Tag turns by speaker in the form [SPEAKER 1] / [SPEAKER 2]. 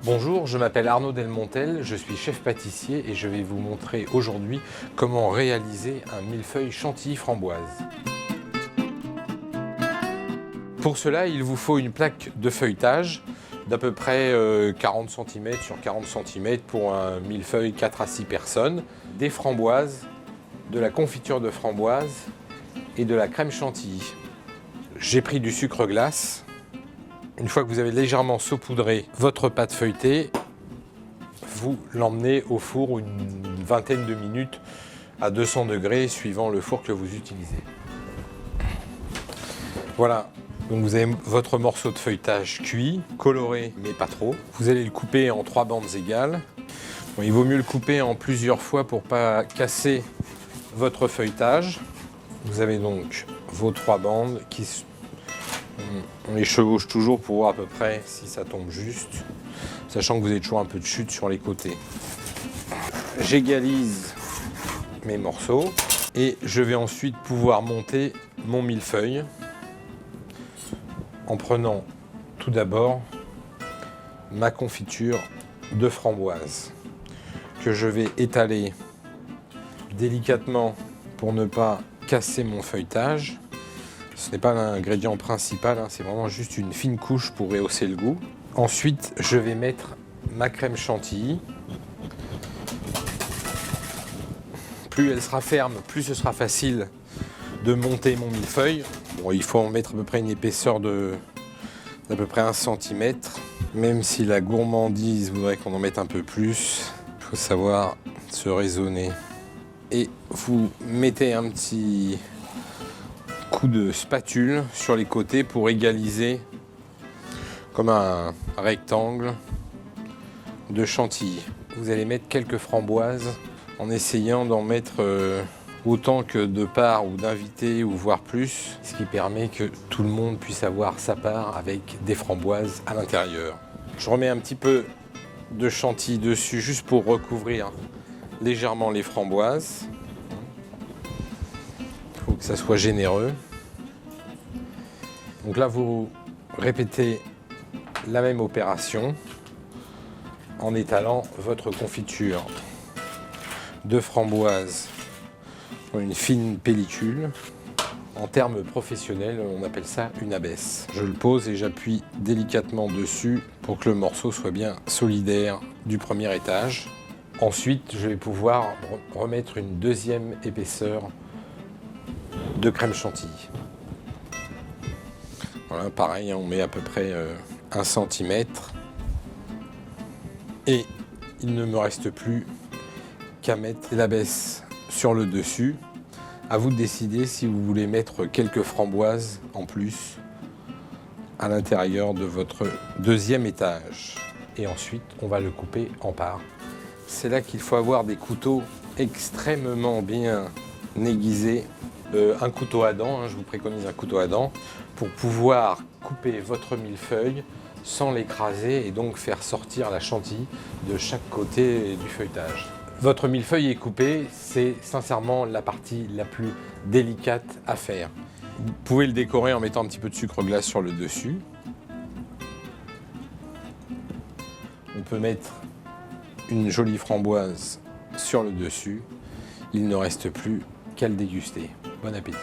[SPEAKER 1] Bonjour, je m'appelle Arnaud Delmontel, je suis chef pâtissier et je vais vous montrer aujourd'hui comment réaliser un millefeuille chantilly framboise. Pour cela, il vous faut une plaque de feuilletage d'à peu près 40 cm sur 40 cm pour un millefeuille 4 à 6 personnes, des framboises, de la confiture de framboise et de la crème chantilly. J'ai pris du sucre glace. Une fois que vous avez légèrement saupoudré votre pâte feuilletée, vous l'emmenez au four une vingtaine de minutes à 200 degrés suivant le four que vous utilisez. Voilà, donc vous avez votre morceau de feuilletage cuit, coloré mais pas trop. Vous allez le couper en 3 bandes égales. Bon, il vaut mieux le couper en plusieurs fois pour ne pas casser votre feuilletage. Vous avez donc vos 3 bandes qui on les chevauche toujours pour voir à peu près si ça tombe juste, sachant que vous avez toujours un peu de chute sur les côtés. J'égalise mes morceaux et je vais ensuite pouvoir monter mon millefeuille en prenant tout d'abord ma confiture de framboise que je vais étaler délicatement pour ne pas casser mon feuilletage. Ce n'est pas l'ingrédient principal, c'est vraiment juste une fine couche pour rehausser le goût. Ensuite, je vais mettre ma crème chantilly. Plus elle sera ferme, plus ce sera facile de monter mon millefeuille. Bon, il faut en mettre à peu près une épaisseur d'à peu près 1 cm. Même si la gourmandise voudrait qu'on en mette un peu plus, il faut savoir se raisonner. Et vous mettez un petit coup de spatule sur les côtés pour égaliser comme un rectangle de chantilly. Vous allez mettre quelques framboises en essayant d'en mettre autant que de part ou d'invités ou voire plus, ce qui permet que tout le monde puisse avoir sa part avec des framboises à l'intérieur. Je remets un petit peu de chantilly dessus juste pour recouvrir légèrement les framboises. Il faut que ça soit généreux. Donc là, vous répétez la même opération en étalant votre confiture de framboise dans une fine pellicule. En termes professionnels, on appelle ça une abaisse. Je le pose et j'appuie délicatement dessus pour que le morceau soit bien solidaire du premier étage. Ensuite, je vais pouvoir remettre une deuxième épaisseur de crème chantilly. Voilà, pareil, on met à peu près 1 cm. Et il ne me reste plus qu'à mettre l'abaisse sur le dessus. À vous de décider si vous voulez mettre quelques framboises en plus à l'intérieur de votre deuxième étage. Et ensuite, on va le couper en parts. C'est là qu'il faut avoir des couteaux extrêmement bien aiguisés. Un couteau à dents, je vous préconise un couteau à dents, pour pouvoir couper votre millefeuille sans l'écraser et donc faire sortir la chantilly de chaque côté du feuilletage. Votre millefeuille est coupé, c'est sincèrement la partie la plus délicate à faire. Vous pouvez le décorer en mettant un petit peu de sucre glace sur le dessus. On peut mettre une jolie framboise sur le dessus. Il ne reste plus qu'à le déguster. Bon appétit!